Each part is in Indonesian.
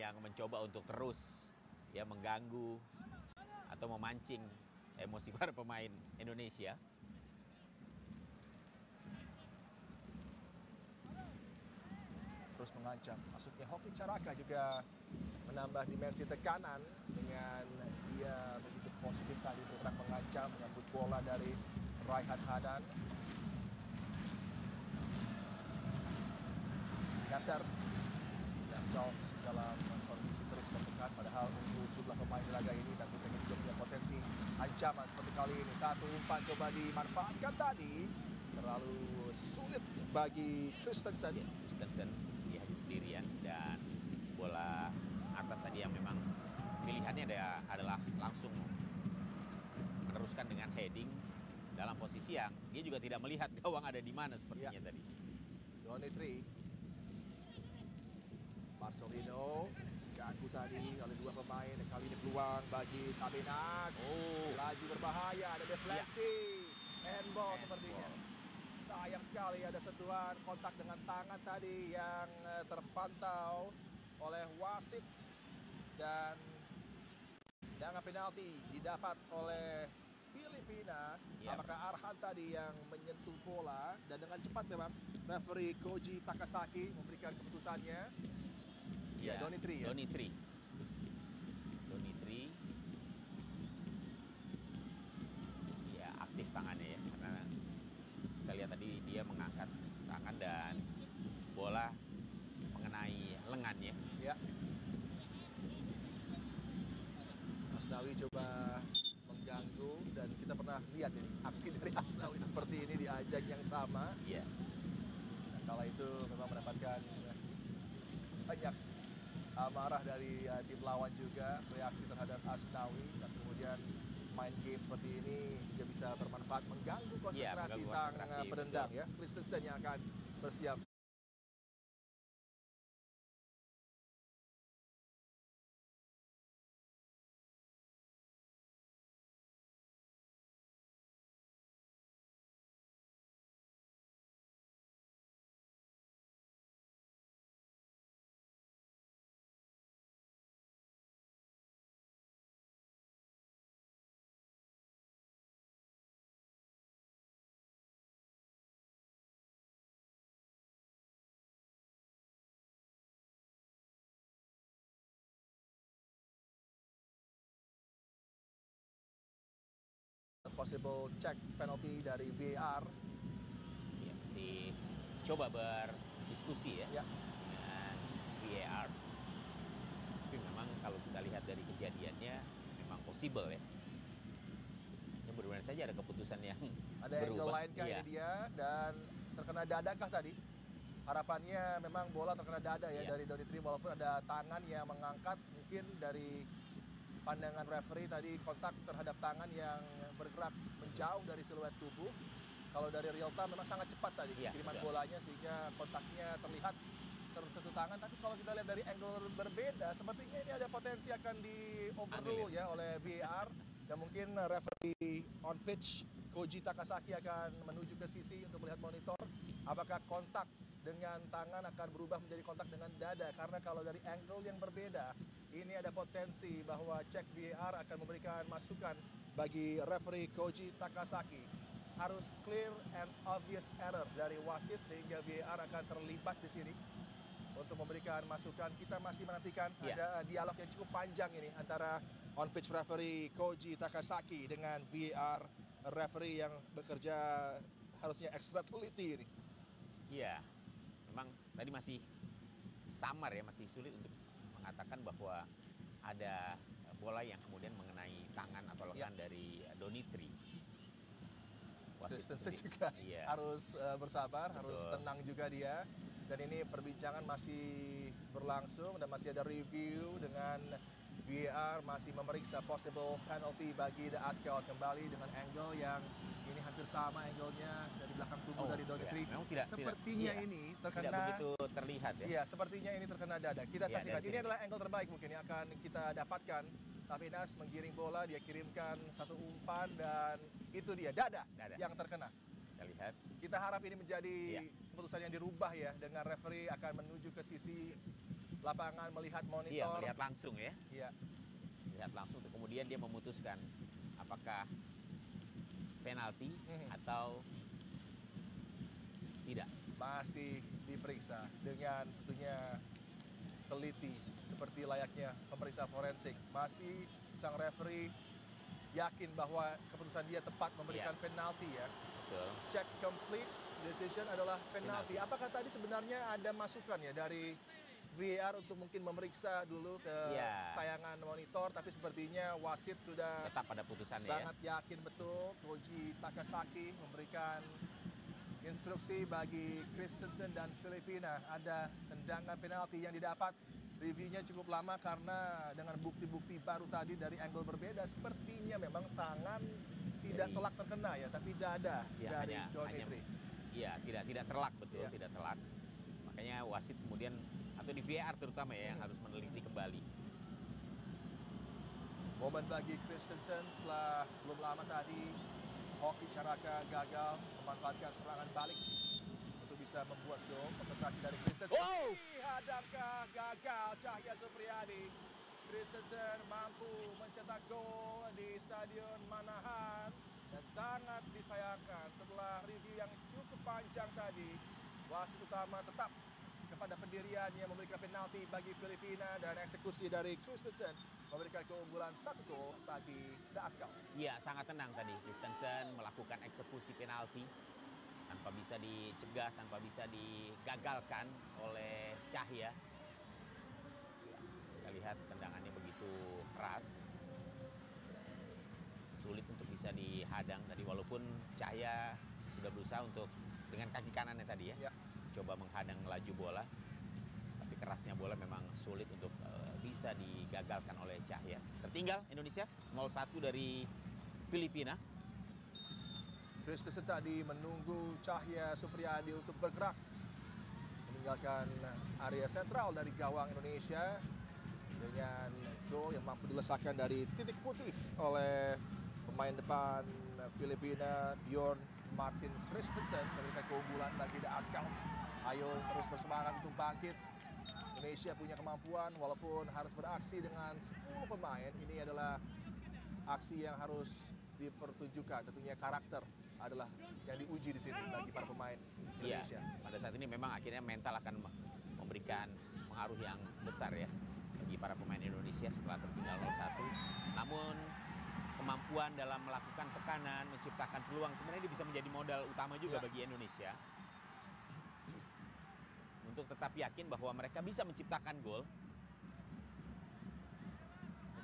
yang mencoba untuk terus ya mengganggu atau memancing emosi para pemain Indonesia. Terus mengancam. Masuknya Hoki Caraka juga menambah dimensi tekanan dengan dia begitu positif tadi bergerak mengancam, menyambut bola dari Raihan Hadan. Gatter Gaskals dalam kondisi terus tertekan, padahal untuk jumlah pemain di laga ini dan mereka juga punya potensi ancaman seperti kali ini. Satu umpan coba dimanfaatkan tadi, terlalu sulit bagi Christensen. Ya, Christensen dia hanya sendirian dan bola atas tadi yang memang pilihannya adalah langsung meneruskan dengan heading dalam posisi yang dia juga tidak melihat gawang ada di mana sepertinya tadi. Donitri, Marcelino ganggu tadi oleh dua pemain. Kali ini peluang bagi Tabenas. Laju berbahaya, ada defleksi. Handball sepertinya. Sayang sekali ada sentuhan kontak dengan tangan tadi yang terpantau oleh wasit. Dan tendangan penalti didapat oleh Filipina. Apakah Arhan tadi yang menyentuh bola, dan dengan cepat memang referee Koji Takasaki memberikan keputusannya. Ya, Donitri ya. Donitri. Ya, aktif tangannya ya, karena kita lihat tadi dia mengangkat tangan dan bola mengenai lengannya. Ya. Asnawi coba mengganggu, dan kita pernah lihat ini aksi dari Asnawi seperti ini di ajang yang sama. Iya. Nah, kala itu memang mendapatkan banyak amarah dari tim lawan juga, reaksi terhadap Asnawi, dan kemudian main game seperti ini juga bisa bermanfaat mengganggu konsentrasi sang penendang ya. Christensen yang akan bersiap. Possible check penalty dari VAR. Ya, masih coba berdiskusi ya dengan VAR. Tapi memang kalau kita lihat dari kejadiannya memang possible ya. Mudah-mudahan saja ada keputusan yang ada berubah. Angle lain kah ini dia, dan terkena dadakah tadi? Harapannya memang bola terkena dada ya dari Donitri, walaupun ada tangan yang mengangkat. Mungkin dari pandangan referee tadi kontak terhadap tangan yang bergerak menjauh dari siluet tubuh. Kalau dari real time memang sangat cepat tadi kiriman bolanya, sehingga kontaknya terlihat tersentuh tangan. Tapi kalau kita lihat dari angle berbeda, sepertinya ini ada potensi akan di overrule ya oleh VAR. Dan mungkin referee on pitch Koji Takasaki akan menuju ke sisi untuk melihat monitor apakah kontak dengan tangan akan berubah menjadi kontak dengan dada. Karena kalau dari angle yang berbeda, ini ada potensi bahwa cek VAR akan memberikan masukan bagi referee Koji Takasaki. Harus clear and obvious error dari wasit, sehingga VAR akan terlibat di sini untuk memberikan masukan. Kita masih menantikan ada dialog yang cukup panjang ini antara on pitch referee Koji Takasaki dengan VAR referee yang bekerja harusnya ekstra teliti ini. Iya, memang tadi masih samar ya, masih sulit untuk mengatakan bahwa ada bola yang kemudian mengenai tangan atau lengan dari Donitri. Christensen juga harus bersabar, harus tenang juga dia. Dan ini perbincangan masih berlangsung dan masih ada review dengan VAR, masih memeriksa possible penalty bagi The Ascals kembali dengan angle yang ini hampir sama angle-nya dari belakang tubuh dari Donitri. Sepertinya ini terkena, tidak begitu terlihat ya. Iya, sepertinya ini terkena dada. Kita saksikan. Ini adalah angle terbaik mungkin yang akan kita dapatkan. Tabenas menggiring bola, dia kirimkan satu umpan, dan itu dia dada yang terkena. Kita lihat. Kita harap ini menjadi keputusan yang dirubah ya, dengan referee akan menuju ke sisi lapangan, melihat monitor. Iya, melihat langsung ya. Iya. Lihat langsung, kemudian dia memutuskan apakah penalti atau tidak. Masih diperiksa dengan tentunya teliti seperti layaknya pemeriksa forensik. Masih sang referee yakin bahwa keputusan dia tepat memberikan penalti ya. Betul. Check complete, decision adalah penalti. Apakah tadi sebenarnya ada masukan ya dari VAR untuk mungkin memeriksa dulu ke tayangan monitor, tapi sepertinya wasit sudah tetap pada putusannya sangat yakin betul. Koji Takasaki memberikan instruksi bagi Christensen dan Filipina. Ada tendangan penalti yang didapat. Reviewnya cukup lama karena dengan bukti-bukti baru tadi dari angle berbeda, sepertinya memang tangan tidak telak terkena ya, tapi dada dari Donitri. Iya, tidak telak, betul, tidak telak. Makanya wasit kemudian, atau di VAR terutama ya, yang harus meneliti kembali. Momen bagi Christensen setelah belum lama tadi Hoki Caraka gagal memanfaatkan serangan balik untuk bisa membuat gol. Konsentrasi dari Christensen. Hadangkah gagal Cahya Supriyadi. Christensen mampu mencetak gol di Stadion Manahan dan sangat disayangkan setelah review yang cukup panjang tadi. Wasit utama tetap kepada pendiriannya memberikan penalti bagi Filipina dan eksekusi dari Christensen memberikan keunggulan 1 gol bagi The Ascals. Iya, sangat tenang tadi Christensen melakukan eksekusi penalti tanpa bisa dicegah, tanpa bisa digagalkan oleh Cahya. Ya, kita lihat tendangannya begitu keras, sulit untuk bisa dihadang tadi, walaupun Cahya sudah berusaha untuk dengan kaki kanannya tadi ya. Coba menghadang laju bola, tapi kerasnya bola memang sulit untuk bisa digagalkan oleh Cahya. Tertinggal Indonesia 0-1 dari Filipina. Christensen tadi menunggu Cahya Supriyadi untuk bergerak meninggalkan area sentral dari gawang Indonesia dengan gol yang mampu dilesakkan dari titik putih oleh pemain depan Filipina Bjorn Martin Christensen, memberikan keunggulan bagi The Ascals. Ayo terus bersemangat untuk bangkit. Indonesia punya kemampuan walaupun harus beraksi dengan 10 pemain. Ini adalah aksi yang harus dipertunjukkan. Tentunya karakter adalah yang diuji di sini bagi para pemain Indonesia. Iya, pada saat ini memang akhirnya mental akan memberikan pengaruh yang besar ya bagi para pemain Indonesia setelah tertinggal 0-1. Namun kemampuan dalam melakukan tekanan, menciptakan peluang sebenarnya bisa menjadi modal utama juga bagi Indonesia untuk tetap yakin bahwa mereka bisa menciptakan gol.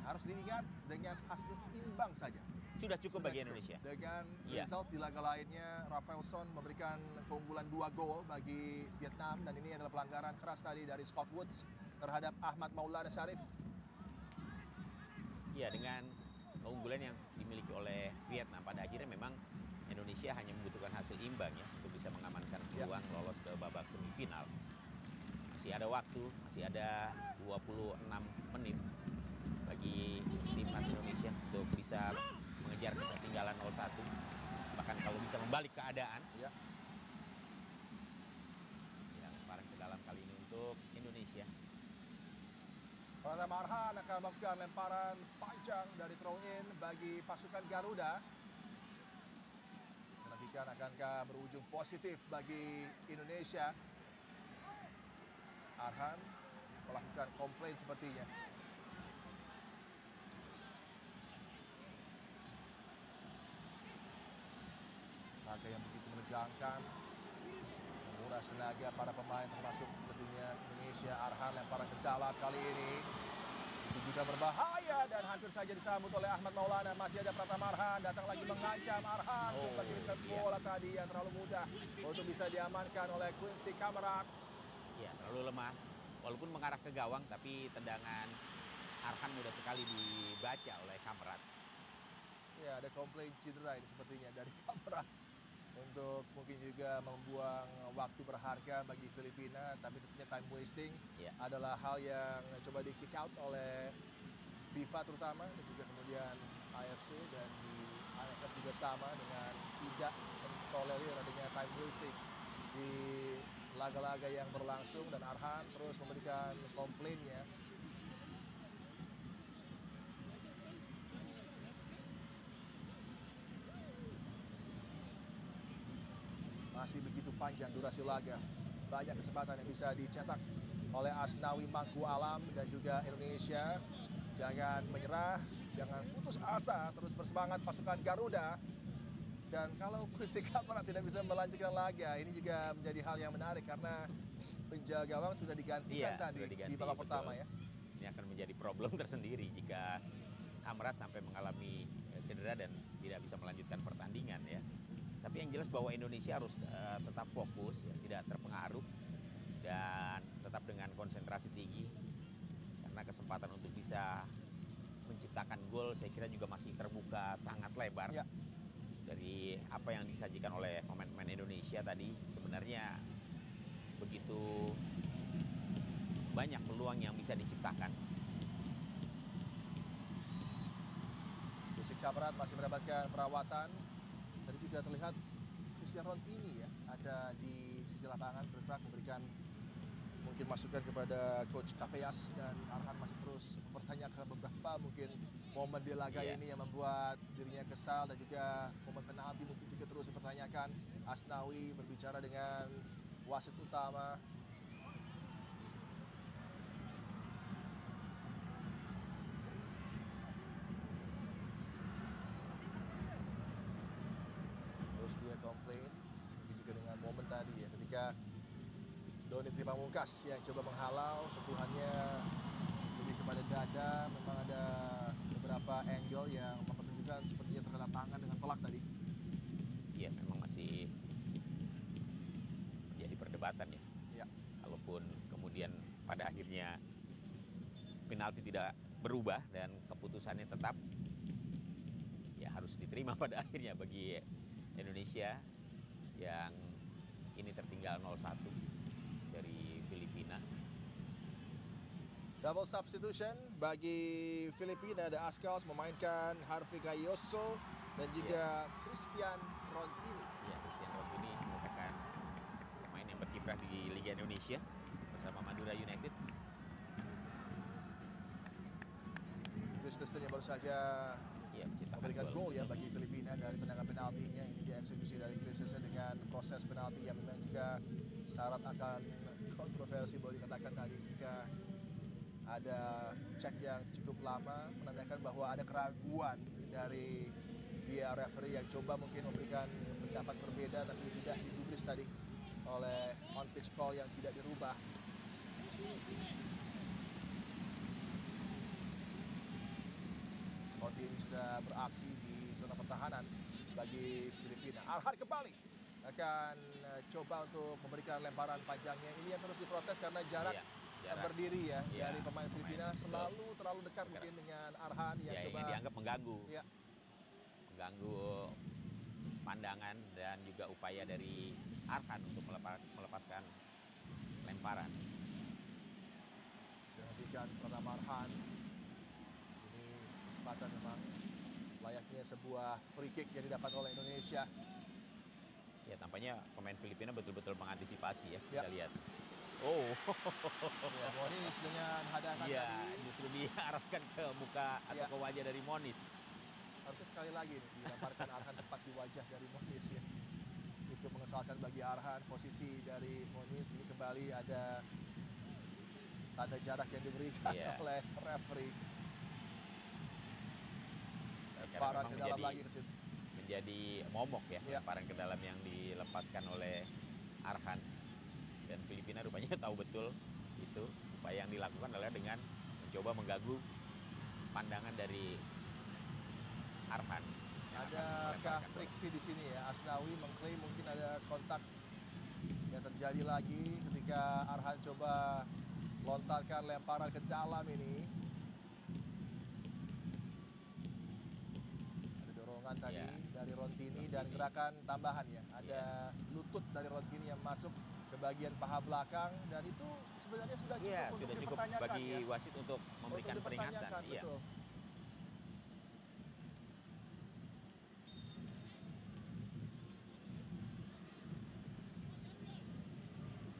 Harus diingat dengan hasil imbang saja sudah cukup bagi Indonesia. Dengan result di laga lainnya, Rafaelson memberikan keunggulan 2 gol bagi Vietnam dan ini adalah pelanggaran keras tadi dari Scott Woods terhadap Ahmad Maulana Syarif. Ya, dengan keunggulan yang dimiliki oleh Vietnam, pada akhirnya memang Indonesia hanya membutuhkan hasil imbang ya untuk bisa mengamankan peluang lolos ke babak semifinal. Masih ada waktu, masih ada 26 menit bagi timnas Indonesia untuk bisa mengejar ketertinggalan 0-1, bahkan kalau bisa membalik keadaan. Yang lemparan ke dalam kali ini untuk Indonesia. Pratama Arhan akan melakukan lemparan panjang dari throw in bagi pasukan Garuda. Menantikan akankah berujung positif bagi Indonesia. Arhan melakukan komplain sepertinya. Laga yang begitu menegangkan, menguras tenaga para pemain termasuk tentunya Indonesia. Arhan lemparan ke dalam kali ini itu juga berbahaya dan hampir saja disambut oleh Ahmad Maulana. Masih ada Pratama Arhan datang lagi mengancam. Arhan coba kirimkan bola tadi yang terlalu mudah untuk bisa diamankan oleh Quincy Kamrat. Ya, terlalu lemah walaupun mengarah ke gawang, tapi tendangan Arhan mudah sekali dibaca oleh Kamrat. Ya, ada komplain cedera ini sepertinya dari Kamrat untuk mungkin juga membuang waktu berharga bagi Filipina, tapi tentunya time wasting adalah hal yang coba di kick out oleh FIFA terutama dan juga kemudian AFC, dan di AFF juga sama dengan tidak mentolerir adanya time wasting di laga-laga yang berlangsung dan Arhan terus memberikan komplainnya. Masih begitu panjang durasi laga. Banyak kesempatan yang bisa dicetak oleh Asnawi Mangku Alam dan juga Indonesia. Jangan menyerah, jangan putus asa, terus bersemangat pasukan Garuda. Dan kalau Quincy Kamara tidak bisa melanjutkan laga, ini juga menjadi hal yang menarik karena penjaga gawang sudah digantikan tadi sudah diganti, di babak betul. pertama ya. Ini akan menjadi problem tersendiri jika Kamrat sampai mengalami cedera dan tidak bisa melanjutkan pertandingan ya. Tapi yang jelas bahwa Indonesia harus tetap fokus, ya, tidak terpengaruh dan tetap dengan konsentrasi tinggi karena kesempatan untuk bisa menciptakan gol saya kira juga masih terbuka sangat lebar. Ya. Dari apa yang disajikan oleh pemain-pemain Indonesia tadi sebenarnya begitu banyak peluang yang bisa diciptakan. Quincy Kamara masih mendapatkan perawatan. Tadi juga terlihat Christian Rontini ya ada di sisi lapangan bergerak memberikan mungkin masukan kepada coach Kapeas, dan Arhan masih terus mempertanyakan beberapa mungkin momen di laga ini yang membuat dirinya kesal, dan juga momen penalti mungkin juga terus dipertanyakan. Asnawi berbicara dengan wasit utama. Terus dia komplain, mungkin juga dengan momen tadi ya ketika Doni Tripamungkas yang coba menghalau, sentuhannya lebih kepada dada. Memang ada beberapa angle yang mempertunjukkan sepertinya terkena tangan dengan tolak tadi. Iya, memang masih jadi perdebatan ya. Ya. Kalaupun kemudian pada akhirnya penalti tidak berubah dan keputusannya tetap, ya harus diterima pada akhirnya bagi Indonesia yang ini tertinggal 0-1 dari Filipina. Double substitution bagi Filipina, ada Askaus memainkan Harvey Gayoso dan juga Christian Rontini. Ya, Christian Rontini merupakan pemain yang berkiprah di Liga Indonesia bersama Madura United. Christensen yang baru saja memberikan gol ya bagi Filipina dari tendangan penaltinya. Ini dieksekusi dari Christensen dengan proses penalti yang memang juga syarat akan kontroversi boleh dikatakan tadi ketika ada cek yang cukup lama menandakan bahwa ada keraguan dari VAR referee yang coba mungkin memberikan pendapat berbeda, tapi tidak digubris tadi oleh on pitch call yang tidak dirubah. Roti ini sudah beraksi di zona pertahanan bagi Filipina. Arhan kembali akan coba untuk memberikan lemparan panjangnya. Ini yang terus diprotes karena jarak berdiri ya dari pemain Filipina selalu terlalu dekat mungkin dengan Arhan yang coba ini dianggap mengganggu. Ya. Mengganggu pandangan dan juga upaya dari Arhan untuk melepaskan lemparan. Perhatikan Pranama Arhan. Ini kesempatan memang layaknya sebuah free kick yang didapat oleh Indonesia. Ya, tampaknya pemain Filipina betul-betul mengantisipasi ya. Ya. Kita lihat. Oh. Ya, Monis dengan hadangan tadi. Justru diarahkan ke muka atau ke wajah dari Monis. Harusnya sekali lagi nih dilemparkan Arhan tepat di wajah dari Monis ya. Cukup mengesalkan bagi Arhan. Posisi dari Monis ini kembali ada tanda jarak yang diberikan oleh referee. Lemparan ke dalam lagi ke situ. Menjadi momok ya, lemparan ke dalam yang dilepaskan oleh Arhan. Dan Filipina rupanya tahu betul itu upaya yang dilakukan adalah dengan mencoba mengganggu pandangan dari Arhan. Adakah friksi di sini ya? Asnawi mengklaim mungkin ada kontak yang terjadi lagi ketika Arhan coba lontarkan lemparan ke dalam ini. Ada dorongan tadi dari Rontini dan gerakan tambahan ya. Ada lutut dari Rontini yang masuk ke bagian paha belakang, dan itu sebenarnya sudah cukup untuk dipertanyakan bagi wasit untuk memberikan peringatan. Betul.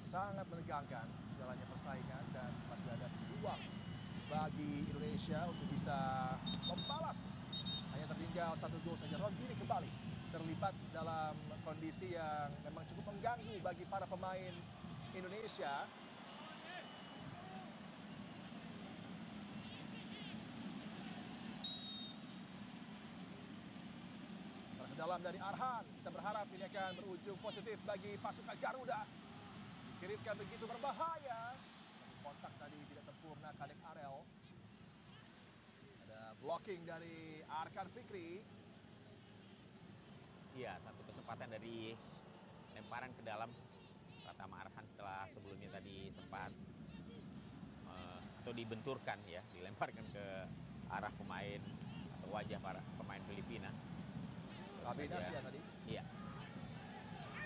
sangat menegangkan jalannya persaingan dan masih ada peluang bagi Indonesia untuk bisa membalas. Hanya tertinggal 1 gol saja. Rondini kembali terlibat dalam kondisi yang memang cukup mengganggu bagi para pemain Indonesia. Ke dalam dari Arhan, kita berharap ini akan berujung positif bagi pasukan Garuda. Dikirimkan begitu berbahaya. Satu kontak tadi tidak sempurna Kadek Arel. Ada blocking dari Arkan Fikri. Iya, satu kesempatan dari lemparan ke dalam Pratama Arhan setelah sebelumnya tadi sempat atau dibenturkan ya, dilemparkan ke arah pemain atau wajah para pemain Filipina. Tabinas ya tadi. Iya.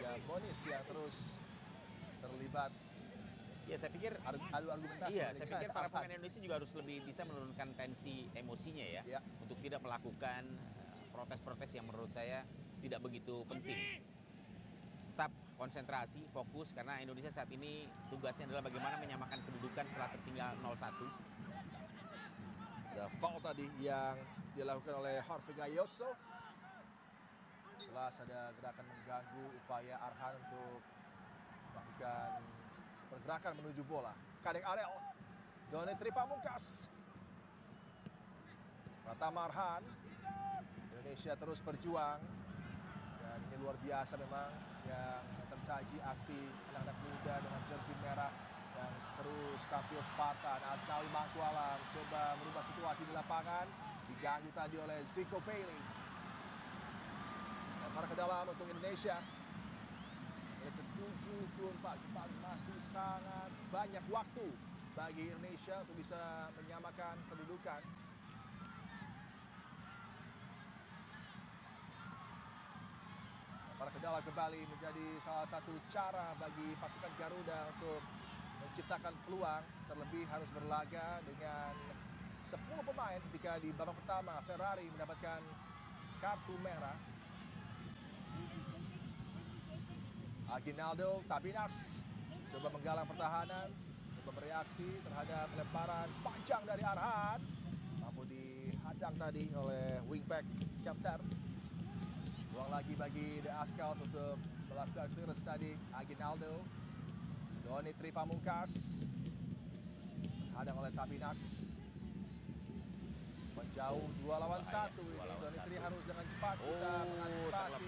Ya Bonis yang terus terlibat. Ya saya pikir adu argumentasi. Iya, saya pikir para pemain Indonesia juga harus lebih bisa menurunkan tensi emosinya ya. Untuk tidak melakukan protes-protes yang menurut saya tidak begitu penting. Tetap konsentrasi, fokus karena Indonesia saat ini tugasnya adalah bagaimana menyamakan kedudukan setelah tertinggal 0-1. Ada foul tadi yang dilakukan oleh Harvey Gayoso. Jelas ada gerakan mengganggu upaya Arhan untuk melakukan pergerakan menuju bola. Kadek Arel, Donitri Pamungkas, Pratama Arhan. Indonesia terus berjuang dan ini luar biasa memang yang tersaji aksi anak-anak muda dengan jersey merah yang terus tampil Spartan. Asnawi Mangkualam coba merubah situasi di lapangan, diganggu tadi oleh Zico Bailey. Lempar ke dalam untuk Indonesia. Menit ke-74 kembali masih sangat banyak waktu bagi Indonesia untuk bisa menyamakan kedudukan. Lempar ke dalam kembali menjadi salah satu cara bagi pasukan Garuda untuk menciptakan peluang. Terlebih harus berlaga dengan 10 pemain ketika di babak pertama Ferrari mendapatkan kartu merah. Aguinaldo Tabinas coba menggalang pertahanan, coba bereaksi terhadap lemparan panjang dari Arhan. Mampu dihadang tadi oleh wingback Kepter. Ruang lagi bagi The Ascals untuk melakukan clearance tadi. Aguinaldo, Donitri Pamungkas, hadang oleh Tabinas. Menjauh 2 lawan 1 ini. Donitri harus dengan cepat bisa mengantisipasi.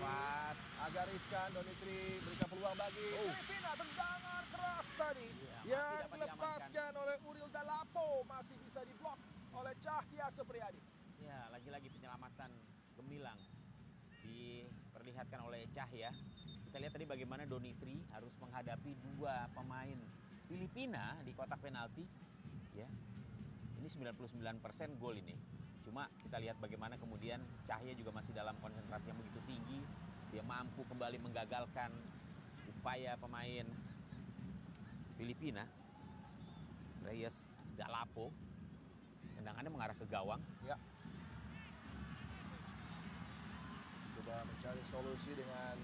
Agak riskan, Donitri berikan peluang bagi Filipina. Tendangan keras tadi yang dilepaskan oleh Uril Dalapo. Masih bisa diblok oleh Cahya Supriyadi. Ya, lagi-lagi penyelamatan gemilang diperlihatkan oleh Cahya. Kita lihat tadi bagaimana Donitri harus menghadapi 2 pemain Filipina di kotak penalti. Ya, ini 99% gol ini. Cuma kita lihat bagaimana kemudian Cahya juga masih dalam konsentrasi yang begitu tinggi. Dia mampu kembali menggagalkan upaya pemain Filipina. Reyes Dalapo. Tendangannya mengarah ke gawang. Ya. Coba mencari solusi dengan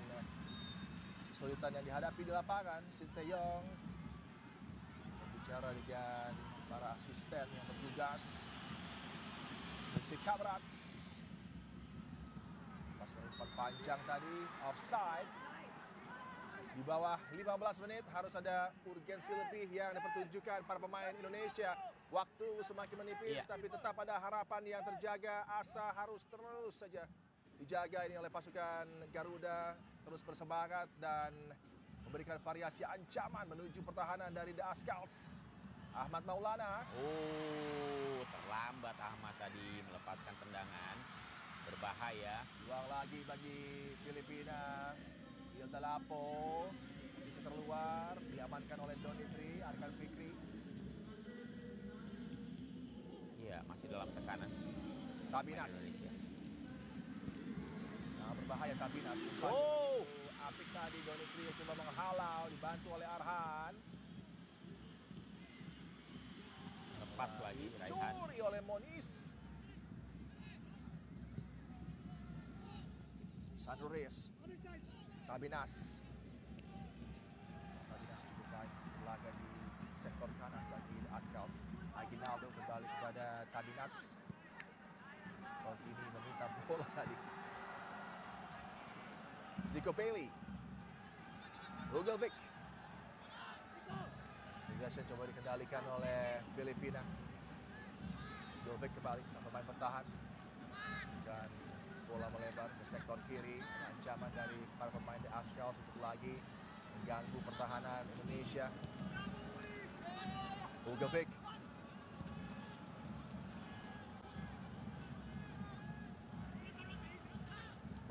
kesulitan yang dihadapi di lapangan. Sinteyong berbicara dengan para asisten yang bertugas. Si Kabrat. Pas umpan panjang tadi, offside. Di bawah 15 menit harus ada urgensi lebih yang dipertunjukkan para pemain Indonesia. Waktu semakin menipis, tapi tetap ada harapan yang terjaga. Asa harus terus saja dijaga ini oleh pasukan Garuda. Terus bersemangat dan memberikan variasi ancaman menuju pertahanan dari The Ascals. Ahmad Maulana. Terlambat Ahmad tadi melepaskan tendangan. Berbahaya. Ruang lagi bagi Filipina. Hilda Lapo. Sisi terluar. Diamankan oleh Donitri. Arkan Fikri. Iya, masih dalam tekanan. Tabinas. Sangat berbahaya Tabinas. Apik tadi Donitri yang coba menghalau. Dibantu oleh Arhan. Lepas lagi Raihan. Curi oleh Moniz. Sandro Reyes. Tabinas. Tabinas cukup baik. laga di sektor kanan bagi Ascals. Aguinaldo kembali kepada Tabinas. Ini meminta bola tadi. Zico Bailey. Ugelvik. Possession coba dikendalikan oleh Filipina. Ugelvik kembali sang pemain bertahan. Dan bola melebar ke sektor kiri. Ancaman dari para pemain The Ascals untuk lagi mengganggu pertahanan Indonesia. Ugelvik.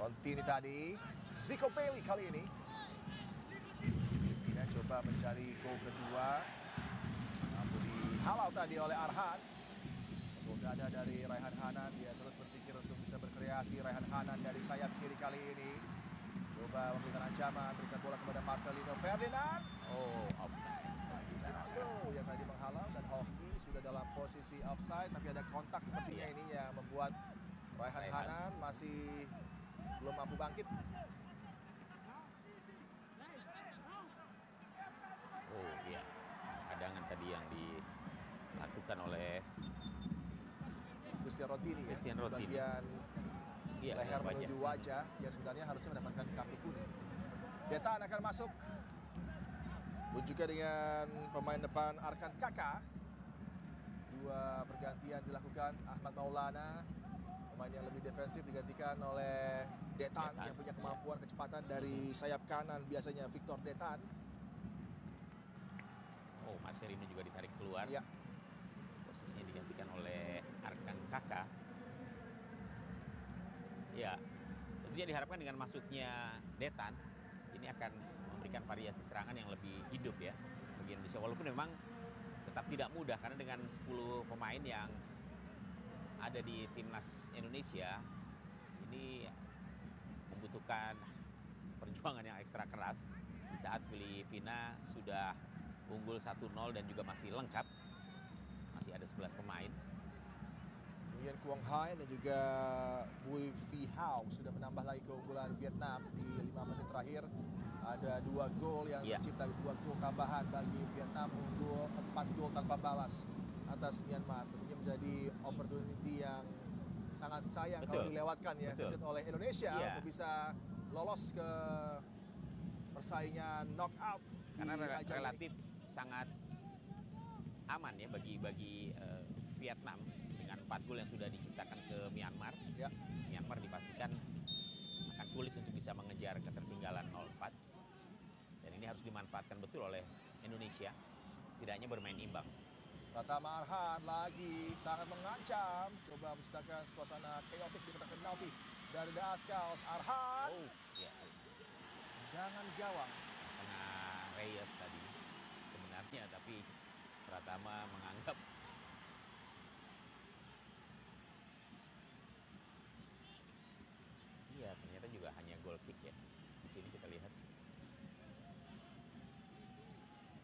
Contini tadi. Zico Bailey kali ini. Filipina coba mencari gol kedua. Namun dihalau tadi oleh Arhan. Gol dada dari Raihan Hanan. Dia terus berpikir untuk bisa berkreasi. Raihan Hanan dari sayap kiri kali ini. Coba memberikan ancaman. Berikan bola kepada Marcelino Ferdinand. Oh, offside. Yang tadi menghalau dan Hoki sudah dalam posisi offside. Tapi ada kontak sepertinya ini yang membuat Raihan Hanan masih belum mampu bangkit. Oh iya, cadangan tadi yang dilakukan oleh Christian Rotini bagian leher menuju wajah yang sebenarnya harusnya mendapatkan kartu kuning. Detan akan masuk. Pun juga dengan pemain depan Arkan Kakak. Dua pergantian dilakukan. Ahmad Maulana, pemain yang lebih defensif, digantikan oleh Detan yang punya kemampuan kecepatan dari sayap kanan, biasanya Victor Detan. Oh, Marcelino juga ditarik keluar. Ya. Posisinya digantikan oleh Arkan Kakak. Ya, tentunya diharapkan dengan masuknya Detan, ini akan memberikan variasi serangan yang lebih hidup ya bagi Indonesia. Walaupun memang tetap tidak mudah karena dengan 10 pemain yang ada di timnas Indonesia ini membutuhkan perjuangan yang ekstra keras di saat Filipina sudah unggul 1-0 dan juga masih lengkap, masih ada 11 pemain. Nguyen Quang Hai dan juga Bui Phi Hao sudah menambah lagi keunggulan Vietnam di 5 menit terakhir. Ada 2 gol yang tercipta, 2 gol tambahan bagi Vietnam, unggul 4 gol tanpa balas atas Myanmar. Tentunya menjadi opportunity yang sangat sayang kalau dilewatkan ya oleh Indonesia untuk bisa lolos ke persaingan knockout. Karena relatif sangat aman ya bagi Vietnam dengan 4 gol yang sudah diciptakan ke Myanmar. Ya. Myanmar dipastikan akan sulit untuk bisa mengejar ketertinggalan 0-4. Dan ini harus dimanfaatkan betul oleh Indonesia, setidaknya bermain imbang. Pratama Arhan lagi sangat mengancam, coba menciptakan suasana chaotic di kotak penalti dari The Ascals. Arhan. Oh, ya. Jangan gawang. Kena Reyes tadi sebenarnya, tapi Pratama menganggap iya, ternyata juga hanya goal kick ya. Di sini kita lihat.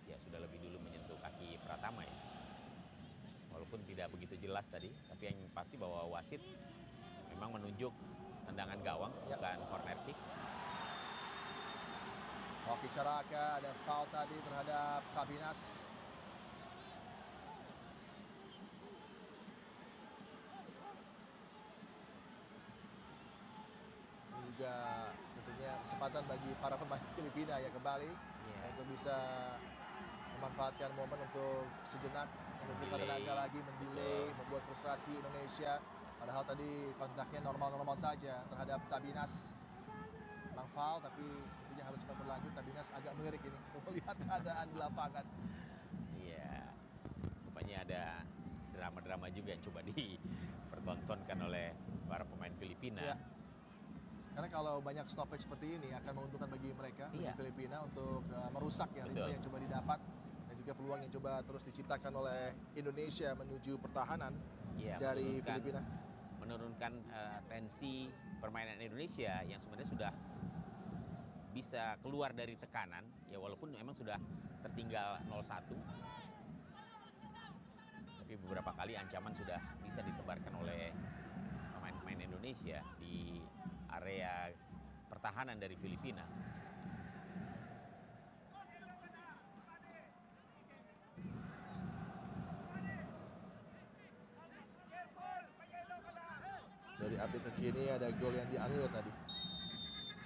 Ya, sudah lebih dulu menyentuh kaki Pratama ya. Walaupun tidak begitu jelas tadi, tapi yang pasti bahwa wasit memang menunjuk tendangan gawang, bukan corner kick. Hoki Caraka, ada foul tadi terhadap Tabinas. Juga tentunya kesempatan bagi para pemain Filipina ya kembali untuk bisa memanfaatkan momen untuk sejenak mengumpulkan tenaga lagi, mendelay, membuat frustrasi Indonesia. Padahal tadi kontaknya normal-normal saja terhadap Tabinas. Memang foul, tapi tentunya harus cepat berlanjut. Tabinas agak melirik ini untuk melihat keadaan di lapangan. Iya, rupanya ada drama-drama juga yang coba dipertontonkan oleh para pemain Filipina. Ya. Karena kalau banyak stoppage seperti ini akan menguntungkan bagi mereka, bagi Filipina untuk merusak ya ritme yang coba didapat. Dan juga peluang yang coba terus diciptakan oleh Indonesia menuju pertahanan dari Filipina. Menurunkan tensi permainan Indonesia yang sebenarnya sudah bisa keluar dari tekanan, ya walaupun memang sudah tertinggal 0-1. Tapi beberapa kali ancaman sudah bisa ditebarkan oleh pemain-pemain Indonesia di area pertahanan dari Filipina. Dari update terkini ada gol yang dianulir tadi.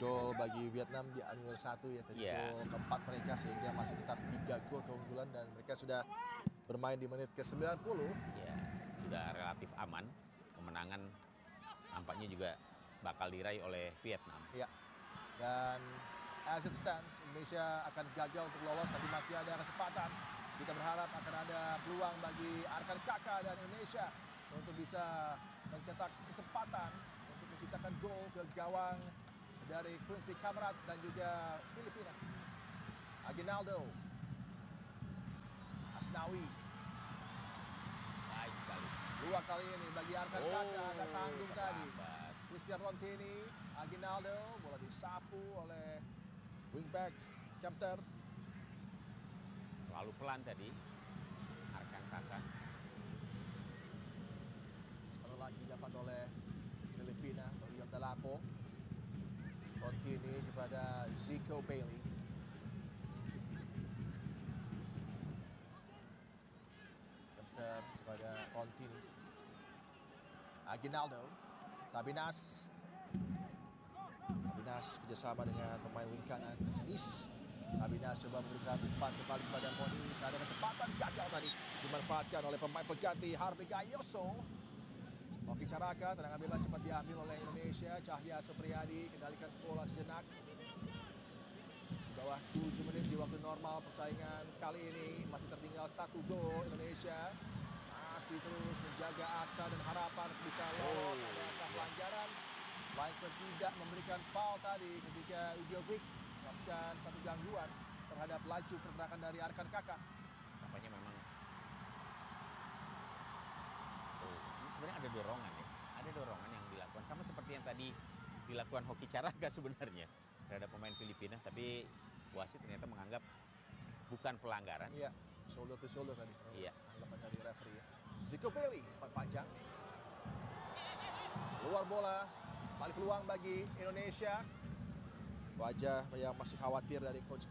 Gol bagi Vietnam dianulir 1 ya tadi. Gol keempat mereka sehingga masih tetap 3 gol keunggulan dan mereka sudah bermain di menit ke-90. Ya, sudah relatif aman. Kemenangan nampaknya juga bakal diraih oleh Vietnam. Ya. Dan as it stands, Indonesia akan gagal untuk lolos, tapi masih ada kesempatan. Kita berharap akan ada peluang bagi Arkan Kakak dan Indonesia untuk bisa mencetak kesempatan untuk menciptakan gol ke gawang dari Quincy Kamrat dan juga Filipina. Aguinaldo, Asnawi, Baik sekali. dua kali ini bagi Arkan Kakak, agak tanggung tadi. Terlambat. Christian Rontini, Aguinaldo, bola disapu oleh wingback Chapter. Terlalu pelan tadi. Arkan Kakak. Separuh lagi dapat oleh Filipina, Oriol Dalapo. Rontini kepada Zico Bailey. Chapter kepada Rontini. Aguinaldo, Tabinas kerjasama dengan pemain wing kanan Nis. Tabinas coba memberikan umpan kembali kepada Monis. Ada kesempatan gagal tadi dimanfaatkan oleh pemain pengganti Harvey Gayoso. Hoki Caraka, tendangan bebas cepat diambil oleh Indonesia. Cahya Supriyadi kendalikan bola sejenak. Di bawah 7 menit di waktu normal persaingan kali ini masih tertinggal 1 gol. Indonesia masih terus menjaga asa dan harapan untuk bisa lolos. Ada pelanggaran. Linesman tidak memberikan foul tadi ketika Udjovic melakukan satu gangguan terhadap laju pergerakan dari Arkan Kakak. Nampaknya memang ini sebenarnya ada dorongan ya. Ada dorongan yang dilakukan sama seperti yang tadi dilakukan Hoki Caraka sebenarnya terhadap pemain Filipina, tapi wasit ternyata menganggap bukan pelanggaran. Iya, shoulder to shoulder tadi. Iya. Anggapan dari referee ya. Zico Bailey, umpan panjang. Luar bola, balik peluang bagi Indonesia. Wajah yang masih khawatir dari coach